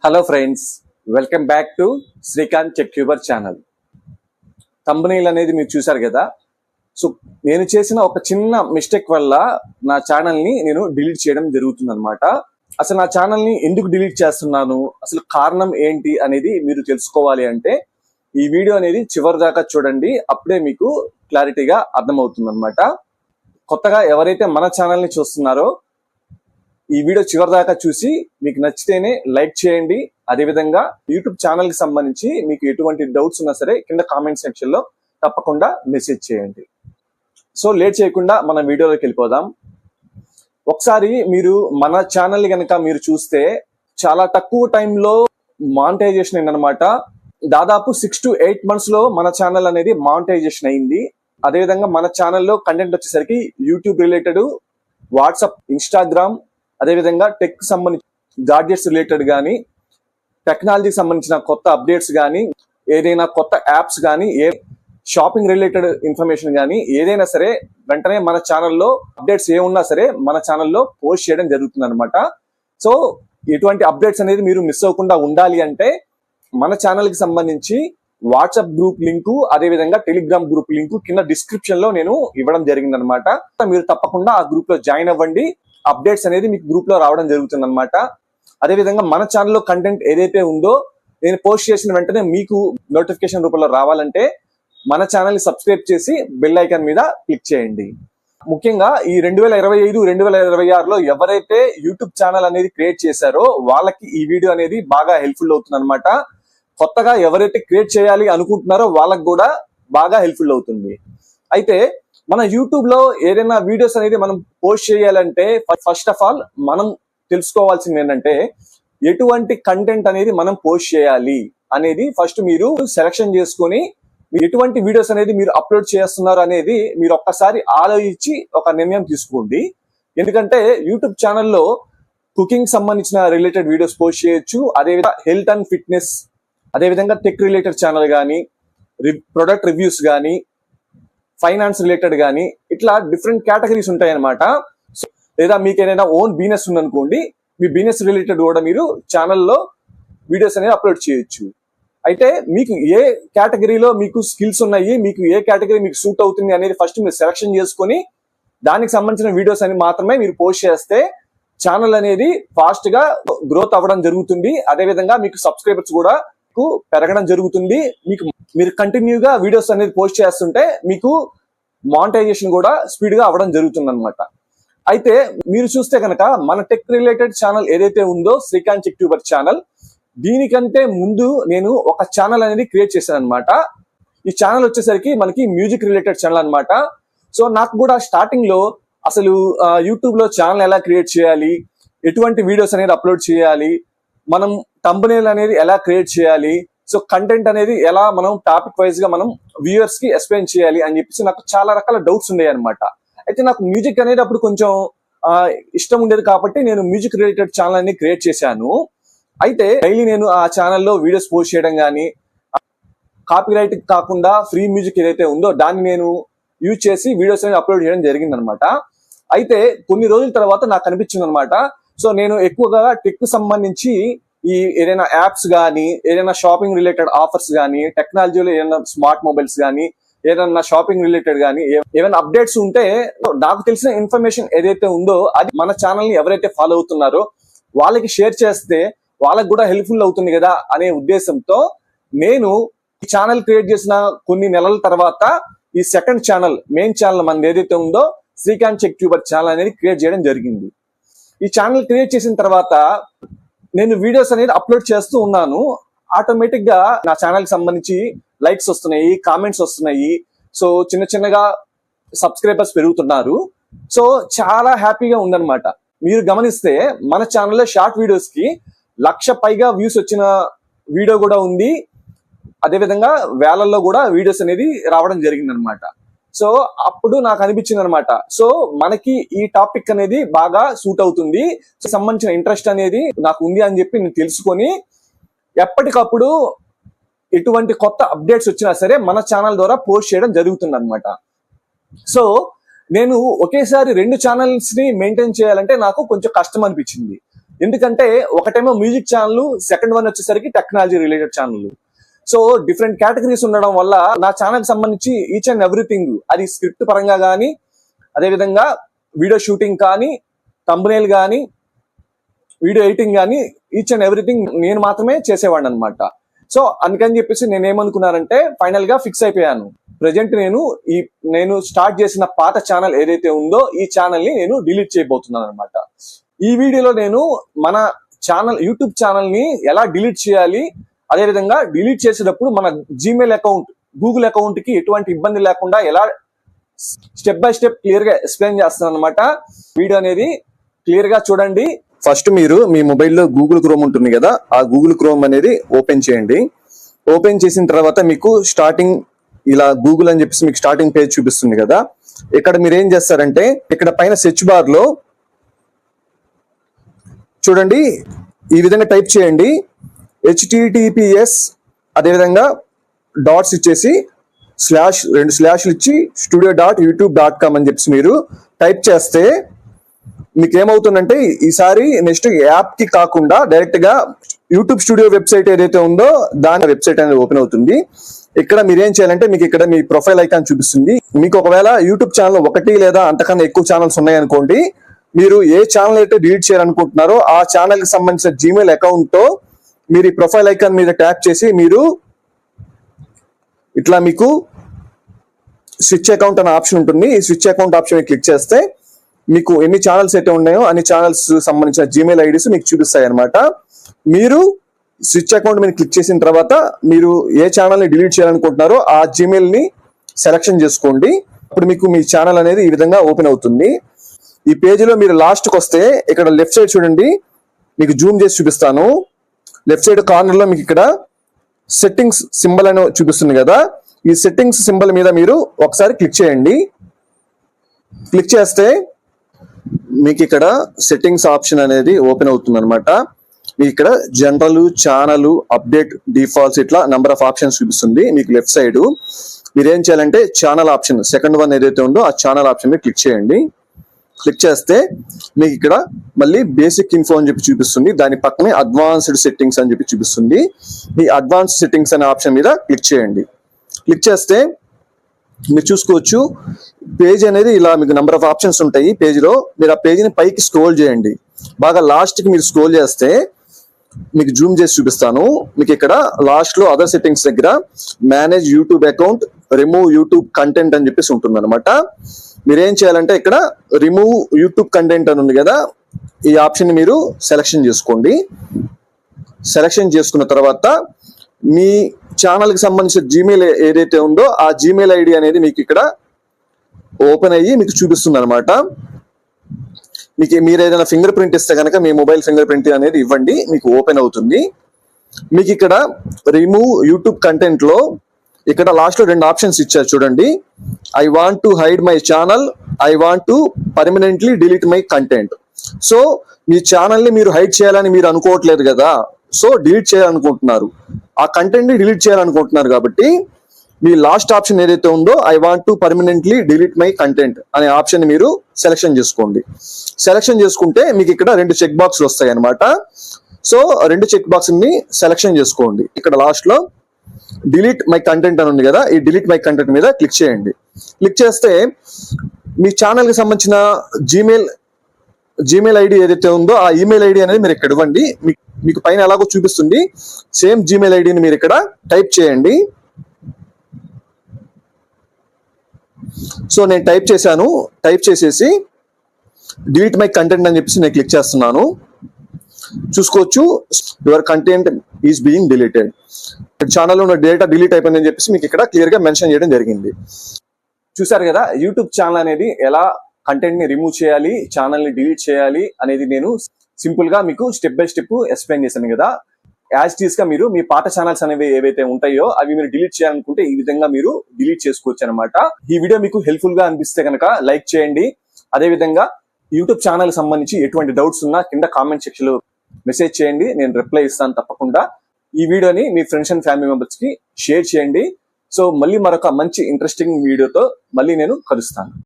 Hello friends, welcome back to Srikanth tech tuber channel. Thumbnail అనేది మీరు చూసారు కదా. సో నేను చేసిన ఒక చిన్న మిస్టేక్ వల్ల నా ఛానల్ని నేను డిలీట్ చేయడం జరుగుతుంది అనమాట. అసలు నా ఛానల్ని ఎందుకు డిలీట్ చేస్తున్నాను, అసలు కారణం ఏంటి అనేది మీరు తెలుసుకోవాలి అంటే ఈ వీడియో అనేది చివరి దాకా చూడండి. అప్పుడే మీకు క్లారిటీగా అర్థమవుతుంది అనమాట. కొత్తగా ఎవరైతే మన ఛానల్ని చూస్తున్నారో ఈ వీడియో చివరి దాకా చూసి మీకు నచ్చితేనే లైక్ చేయండి. అదేవిధంగా యూట్యూబ్ ఛానల్ కి సంబంధించి మీకు ఎటువంటి డౌట్స్ ఉన్నా సరే కింద కామెంట్ సెక్షన్ లో తప్పకుండా మెసేజ్ చేయండి. సో లేట్ చేయకుండా మనం వీడియోలోకి వెళ్ళిపోదాం. ఒకసారి మీరు మన ఛానల్ కనుక మీరు చూస్తే చాలా తక్కువ టైంలో మానిటైజేషన్ అయిందనమాట. దాదాపు 6 to 8 months లో మన ఛానల్ అనేది మానిటైజేషన్ అయింది. అదేవిధంగా మన ఛానల్లో కంటెంట్ వచ్చేసరికి యూట్యూబ్ రిలేటెడ్, వాట్సాప్, ఇన్స్టాగ్రామ్, అదేవిధంగా టెక్ సంబంధించి గాడ్జెట్స్ రిలేటెడ్ కానీ, టెక్నాలజీకి సంబంధించిన కొత్త అప్డేట్స్ కానీ, ఏదైనా కొత్త యాప్స్ కానీ, షాపింగ్ రిలేటెడ్ ఇన్ఫర్మేషన్ కానీ ఏదైనా సరే వెంటనే మన ఛానల్లో అప్డేట్స్ ఏమున్నా సరే మన ఛానల్లో పోస్ట్ చేయడం జరుగుతుంది అనమాట. సో ఎటువంటి అప్డేట్స్ అనేది మీరు మిస్ అవ్వకుండా ఉండాలి అంటే మన ఛానల్కి సంబంధించి వాట్సాప్ గ్రూప్ లింకు, అదేవిధంగా టెలిగ్రామ్ గ్రూప్ లింకు కింద డిస్క్రిప్షన్ లో నేను ఇవ్వడం జరిగింది అనమాట. మీరు తప్పకుండా ఆ గ్రూప్ లో జాయిన్ అవ్వండి. అప్డేట్స్ అనేది మీకు గ్రూప్ లో రావడం జరుగుతుంది అనమాట. అదేవిధంగా మన ఛానల్లో కంటెంట్ ఏదైతే ఉందో నేను పోస్ట్ చేసిన వెంటనే మీకు నోటిఫికేషన్ రూపంలో రావాలంటే మన ఛానల్ ని సబ్స్క్రైబ్ చేసి బెల్ ఐకాన్ మీద క్లిక్ చేయండి. ముఖ్యంగా ఈ 2025, 2026లో ఎవరైతే యూట్యూబ్ ఛానల్ అనేది క్రియేట్ చేశారో వాళ్ళకి ఈ వీడియో అనేది బాగా హెల్ప్ఫుల్ అవుతుంది అనమాట. కొత్తగా ఎవరైతే క్రియేట్ చేయాలి అనుకుంటున్నారో వాళ్ళకి కూడా బాగా హెల్ప్ఫుల్ అవుతుంది. అయితే మన యూట్యూబ్ లో ఏదైనా వీడియోస్ అనేది మనం పోస్ట్ చేయాలంటే ఫస్ట్ ఆఫ్ ఆల్ మనం తెలుసుకోవాల్సింది ఏంటంటే ఎటువంటి కంటెంట్ అనేది మనం పోస్ట్ చేయాలి అనేది ఫస్ట్ మీరు సెలెక్షన్ చేసుకొని ఎటువంటి వీడియోస్ అనేది మీరు అప్లోడ్ చేస్తున్నారు అనేది మీరు ఒక్కసారి ఆలోచించి ఒక నిర్ణయం తీసుకోండి. ఎందుకంటే యూట్యూబ్ ఛానల్లో కుకింగ్ సంబంధించిన రిలేటెడ్ వీడియోస్ పోస్ట్ చేయొచ్చు. అదేవిధంగా హెల్త్ అండ్ ఫిట్నెస్, అదేవిధంగా టెక్ రిలేటెడ్ ఛానల్ కానీ, ప్రొడక్ట్ రివ్యూస్ కానీ, ఫైనాన్స్ రిలేటెడ్ కానీ, ఇట్లా డిఫరెంట్ కేటగిరీస్ ఉంటాయి అనమాట. లేదా మీకు ఏదైనా ఓన్ బిజినెస్ ఉందనుకోండి, మీ బిజినెస్ రిలేటెడ్ కూడా మీరు ఛానల్లో వీడియోస్ అనేది అప్లోడ్ చేయొచ్చు. అయితే మీకు ఏ కేటగిరీలో మీకు స్కిల్స్ ఉన్నాయి, మీకు ఏ కేటగిరీ మీకు సూట్ అవుతుంది అనేది ఫస్ట్ మీరు సెలెక్షన్ చేసుకొని దానికి సంబంధించిన వీడియోస్ అని మాత్రమే మీరు పోస్ట్ చేస్తే ఛానల్ అనేది ఫాస్ట్ గా గ్రోత్ అవ్వడం జరుగుతుంది. అదేవిధంగా మీకు సబ్స్క్రైబర్స్ కూడా పెరగడం జరుగుతుంది. మీరు కంటిన్యూగా వీడియోస్ అనేది పోస్ట్ చేస్తుంటే మీకు మానిటైజేషన్ కూడా స్పీడ్ గా అవ్వడం జరుగుతుంది అనమాట. అయితే మీరు చూస్తే కనుక మన టెక్ రిలేటెడ్ ఛానల్ ఏదైతే ఉందో శ్రీకాంత్ టెక్ ట్యూబర్ ఛానల్, దీనికంటే ముందు నేను ఒక ఛానల్ అనేది క్రియేట్ చేశాను అనమాట. ఈ ఛానల్ వచ్చేసరికి మనకి మ్యూజిక్ రిలేటెడ్ ఛానల్ అనమాట. సో నాకు కూడా స్టార్టింగ్ లో అసలు యూట్యూబ్ లో ఛానల్ ఎలా క్రియేట్ చేయాలి, ఎటువంటి వీడియోస్ అనేది అప్లోడ్ చేయాలి, మనం థంబ్నెయిల్ అనేది ఎలా క్రియేట్ చేయాలి, సో కంటెంట్ అనేది ఎలా మనం టాపిక్ వైజ్ గా మనం వ్యూవర్స్ కి ఎక్స్ప్లెయిన్ చేయాలి అని చెప్పేసి నాకు చాలా రకాల డౌట్స్ ఉన్నాయి అనమాట. అయితే నాకు మ్యూజిక్ అనేది అప్పుడు కొంచెం ఇష్టం ఉండేది కాబట్టి నేను మ్యూజిక్ రిలేటెడ్ ఛానల్ ని క్రియేట్ చేశాను. అయితే డైలీ నేను ఆ ఛానల్లో వీడియోస్ పోస్ట్ చేయడం కానీ, కాపీ రైట్ కాకుండా ఫ్రీ మ్యూజిక్ ఏదైతే ఉందో దాన్ని నేను యూజ్ చేసి వీడియోస్ అనేది అప్లోడ్ చేయడం జరిగింది అనమాట. అయితే కొన్ని రోజుల తర్వాత నాకు అనిపించింది అనమాట, సో నేను ఎక్కువగా టెక్ సంబంధించి ఈ ఏదైనా యాప్స్ కానీ, ఏదైనా షాపింగ్ రిలేటెడ్ ఆఫర్స్ కానీ, టెక్నాలజీలో ఏదైనా స్మార్ట్ మొబైల్స్ కానీ, ఏదైనా షాపింగ్ రిలేటెడ్ కానీ ఏమైనా అప్డేట్స్ ఉంటే నాకు తెలిసిన ఇన్ఫర్మేషన్ ఏదైతే ఉందో అది మన ఛానల్ ని ఎవరైతే ఫాలో అవుతున్నారో వాళ్ళకి షేర్ చేస్తే వాళ్ళకి కూడా హెల్ప్ఫుల్ అవుతుంది కదా అనే ఉద్దేశంతో నేను ఈ ఛానల్ క్రియేట్ చేసిన కొన్ని నెలల తర్వాత ఈ సెకండ్ ఛానల్, మెయిన్ ఛానల్ మనది ఏదైతే ఉందో శ్రీకాంత్ టెక్ ట్యూబర్ ఛానల్ అనేది క్రియేట్ చేయడం జరిగింది. ఈ ఛానల్ క్రియేట్ చేసిన తర్వాత నేను వీడియోస్ అనేది అప్లోడ్ చేస్తూ ఉన్నాను. ఆటోమేటిక్ గా నా ఛానల్ కి సంబంధించి లైక్స్ వస్తున్నాయి, కామెంట్స్ వస్తున్నాయి. సో చిన్న చిన్నగా సబ్స్క్రైబర్స్ పెరుగుతున్నారు. సో చాలా హ్యాపీగా ఉందన్నమాట. మీరు గమనిస్తే మన ఛానల్లో షార్ట్ వీడియోస్ కి 1,00,000 పైగా వ్యూస్ వచ్చిన వీడియో కూడా ఉంది. అదేవిధంగా వేలల్లో కూడా వీడియోస్ అనేది రావడం జరిగింది అనమాట. సో అప్పుడు నాకు అనిపించింది అనమాట, సో మనకి ఈ టాపిక్ అనేది బాగా సూట్ అవుతుంది, సంబంధించిన ఇంట్రెస్ట్ అనేది నాకు ఉంది అని చెప్పి నేను తెలుసుకొని ఎప్పటికప్పుడు ఎటువంటి కొత్త అప్డేట్స్ వచ్చినా సరే మన ఛానల్ ద్వారా పోస్ట్ చేయడం జరుగుతుంది అనమాట. సో నేను ఒకేసారి 2 ఛానల్స్ ని మెయింటైన్ చేయాలంటే నాకు కొంచెం కష్టం అనిపించింది. ఎందుకంటే ఒకటేమో మ్యూజిక్ ఛానల్, సెకండ్ వన్ వచ్చేసరికి technology related channel. So different categories ఉండడం వల్ల నా ఛానల్ కి సంబంధించి ఈచ్ అండ్ ఎవ్రీథింగ్, అది స్క్రిప్ట్ పరంగా కానీ, అదేవిధంగా వీడియో షూటింగ్ కానీ, థంబ్నెయిల్ కానీ, వీడియో ఎడిటింగ్ కానీ, ఈచ్ అండ్ ఎవ్రీథింగ్ నేను మాత్రమే చేసేవాడిని అనమాట. సో అందుకని చెప్పేసి నేను ఏమనుకున్నానంటే ఫైనల్ గా ఫిక్స్ అయిపోయాను. ప్రెజెంట్ నేను స్టార్ట్ చేసిన పాత ఛానల్ ఏదైతే ఉందో ఈ ఛానల్ ని నేను డిలీట్ చేయబోతున్నాను అనమాట. ఈ వీడియోలో నేను మన ఛానల్, యూట్యూబ్ ఛానల్ ని ఎలా డిలీట్ చేయాలి, అదేవిధంగా డిలీట్ చేసేటప్పుడు మన జీమెయిల్ అకౌంట్, గూగుల్ అకౌంట్ కి ఎటువంటి ఇబ్బంది లేకుండా ఎలా స్టెప్ బై స్టెప్ క్లియర్ గా ఎక్స్ప్లెయిన్ చేస్తాను అనమాట. వీడియో అనేది క్లియర్ గా చూడండి. ఫస్ట్ మీరు మీ మొబైల్లో గూగుల్ క్రోమ్ ఉంటుంది కదా, ఆ గూగుల్ క్రోమ్ అనేది ఓపెన్ చేయండి. ఓపెన్ చేసిన తర్వాత మీకు స్టార్టింగ్ ఇలా గూగుల్ అని చెప్పేసి మీకు స్టార్టింగ్ పేజ్ చూపిస్తుంది కదా. ఇక్కడ మీరు ఏం చేస్తారంటే ఇక్కడ పైన సెర్చ్ బార్ లో చూడండి, ఈ విధంగా టైప్ చేయండి https, అదేవిధంగా డాట్స్ ఇచ్చేసి రెండు స్లాష్లు ఇచ్చి studio.youtube.com అని చెప్పేసి మీరు టైప్ చేస్తే మీకు ఏమవుతుందంటే ఈసారి నెక్స్ట్ యాప్ కి కాకుండా డైరెక్ట్ గా యూట్యూబ్ స్టూడియో వెబ్సైట్ ఏదైతే ఉందో దాని వెబ్సైట్ అనేది ఓపెన్ అవుతుంది. ఇక్కడ మీరు ఏం చేయాలంటే మీకు ఇక్కడ మీ ప్రొఫైల్ ఐకాన్ చూపిస్తుంది. మీకు ఒకవేళ యూట్యూబ్ ఛానల్ ఒకటి లేదా అంతకన్నా ఎక్కువ ఛానల్స్ ఉన్నాయనుకోండి, మీరు ఏ ఛానల్ అయితే డిలీట్ చేయాలనుకుంటున్నారో ఆ ఛానల్ కి సంబంధించిన జీమెయిల్ అకౌంట్ తో మీరు ఈ ప్రొఫైల్ ఐకాన్ మీద ట్యాప్ చేసి మీరు ఇట్లా మీకు స్విచ్ అకౌంట్ అనే ఆప్షన్ ఉంటుంది. ఈ స్విచ్ అకౌంట్ ఆప్షన్ క్లిక్ చేస్తే మీకు ఎన్ని ఛానల్స్ అయితే ఉన్నాయో అన్ని ఛానల్స్ సంబంధించిన జీమెయిల్ ఐడీస్ మీకు చూపిస్తాయి అనమాట. మీరు స్విచ్ అకౌంట్ మీద క్లిక్ చేసిన తర్వాత మీరు ఏ ఛానల్ ని డిలీట్ చేయాలనుకుంటున్నారో ఆ జీమెయిల్ ని సెలెక్షన్ చేసుకోండి. అప్పుడు మీకు మీ ఛానల్ అనేది ఈ విధంగా ఓపెన్ అవుతుంది. ఈ పేజీలో మీరు లాస్ట్కి వస్తే ఇక్కడ లెఫ్ట్ సైడ్ చూడండి, మీకు జూమ్ చేసి చూపిస్తాను. లెఫ్ట్ సైడ్ కార్నర్ లో మీకు ఇక్కడ సెట్టింగ్స్ సింబల్ అని చూపిస్తుంది కదా, ఈ సెట్టింగ్స్ సింబల్ మీద మీరు ఒకసారి క్లిక్ చేయండి. క్లిక్ చేస్తే మీకు ఇక్కడ సెట్టింగ్స్ ఆప్షన్ అనేది ఓపెన్ అవుతుంది అనమాట. మీకు ఇక్కడ జనరల్, ఛానల్, అప్డేట్, డిఫాల్ట్స్ ఇట్లా నంబర్ ఆఫ్ ఆప్షన్స్ చూపిస్తుంది. మీకు లెఫ్ట్ సైడ్ మీరు ఏం చేయాలంటే ఛానల్ ఆప్షన్, సెకండ్ వన్ ఏదైతే ఉందో ఆ ఛానల్ ఆప్షన్ మీద క్లిక్ చేయండి. క్లిక్ చేస్తే మీకు ఇక్కడ మళ్ళీ బేసిక్ ఇన్ఫో అని చెప్పి చూపిస్తుంది. దాని పక్కనే అడ్వాన్స్డ్ సెట్టింగ్స్ అని చెప్పి చూపిస్తుంది. ఈ అడ్వాన్స్ సెట్టింగ్స్ అనే ఆప్షన్ మీద క్లిక్ చేయండి. క్లిక్ చేస్తే మీరు చూసుకోవచ్చు పేజ్ అనేది ఇలా మీకు నెంబర్ ఆఫ్ ఆప్షన్స్ ఉంటాయి పేజీలో. మీరు ఆ పేజీని పైకి స్క్రోల్ చేయండి. బాగా లాస్ట్ కి మీరు స్క్రోల్ చేస్తే మీకు జూమ్ చేసి చూపిస్తాను. మీకు ఇక్కడ లాస్ట్ లో అదర్ సెట్టింగ్స్ దగ్గర manage YouTube account, remove YouTube content అని చెప్పేసి ఉంటుంది అనమాట. మీరేం చేయాలంటే ఇక్కడ రిమూవ్ యూట్యూబ్ కంటెంట్ అని ఉంది కదా, ఈ ఆప్షన్ ని మీరు సెలెక్షన్ చేసుకోండి. సెలెక్షన్ చేసుకున్న తర్వాత మీ ఛానల్ కి సంబంధించిన జీమెయిల్ ఏదైతే ఉందో ఆ జీమెయిల్ ఐడి అనేది మీకు ఇక్కడ ఓపెన్ అయ్యి మీకు చూపిస్తుంది అనమాట. మీరు ఏదైనా ఫింగర్ ప్రింట్ ఇస్తే కనుక మీ మొబైల్ ఫింగర్ ప్రింట్ అనేది ఇవ్వండి, మీకు ఓపెన్ అవుతుంది. మీకు ఇక్కడ రిమూవ్ యూట్యూబ్ కంటెంట్ లో ఇక్కడ లాస్ట్ లో రెండు ఆప్షన్స్ ఇచ్చారు చూడండి. I want to hide my channel, I want to permanently delete my content. So me channel ని మీరు హైడ్ చేయాలని మీరు అనుకోవట్లేదు కదా, సో డిలీట్ చేయాలనుకుంటున్నారు, ఆ కంటెంట్ ని డిలీట్ చేయాలనుకుంటున్నారు కాబట్టి మీ లాస్ట్ ఆప్షన్ ఏదైతే ఉందో I want to permanently delete my content అనే ఆప్షన్ మీరు సెలెక్షన్ చేసుకోండి. సెలెక్షన్ చేసుకుంటే మీకు ఇక్కడ రెండు చెక్ బాక్స్లు వస్తాయి అనమాట. సో రెండు చెక్ బాక్స్ ని సెలెక్షన్ చేసుకోండి. ఇక్కడ లాస్ట్ లో డిలీట్ మై కంటెంట్ అని ఉంది కదా, ఈ డిలీట్ మై కంటెంట్ మీద క్లిక్ చేయండి. క్లిక్ చేస్తే మీ ఛానల్ కి సంబంధించిన జీమెయిల్ ఐడి ఏదైతే ఉందో ఆ ఈమెయిల్ ఐడి అనేది మీరు ఇక్కడ ఇవ్వండి. మీకు పైన ఎలాగో చూపిస్తుంది, సేమ్ జీమెయిల్ ఐడిని మీరు ఇక్కడ టైప్ చేయండి. సో నేను టైప్ చేశాను. టైప్ చేసేసి డిలీట్ మై కంటెంట్ అని చెప్పేసి నేను క్లిక్ చేస్తున్నాను. చూసుకోవచ్చు your content is being deleted. ఛానల్లో ఉన్న డేటా డిలీట్ అయిపోయిందని చెప్పేసి మీకు ఇక్కడ క్లియర్ గా మెన్షన్ చేయడం జరిగింది. చూసారు కదా యూట్యూబ్ ఛానల్ అనేది ఎలా కంటెంట్ ని రిమూవ్ చేయాలి, ఛానల్ ని డిలీట్ చేయాలి అనేది నేను సింపుల్ గా మీకు స్టెప్ బై స్టెప్ ఎక్స్ప్లెయిన్ చేశాను కదా. యాజ్ టీస్ గా మీరు మీ పాత ఛానల్స్ అనేవి ఏవైతే ఉంటాయో అవి మీరు డిలీట్ చేయాలనుకుంటే ఈ విధంగా మీరు డిలీట్ చేసుకోవచ్చు అనమాట. ఈ వీడియో మీకు హెల్ప్ఫుల్ గా అనిపిస్తే కనుక లైక్ చేయండి. అదే విధంగా యూట్యూబ్ ఛానల్ సంబంధించి ఎటువంటి డౌట్స్ ఉన్నా కింద కామెంట్ సెక్షన్ లో మెసేజ్ చేయండి, నేను రిప్లై ఇస్తాను తప్పకుండా. ఈ వీడియోని మీ ఫ్రెండ్స్ అండ్ ఫ్యామిలీ మెంబర్స్ కి షేర్ చేయండి. సో మళ్ళీ మరొక మంచి ఇంట్రెస్టింగ్ వీడియోతో మళ్ళీ నేను కలుస్తాను.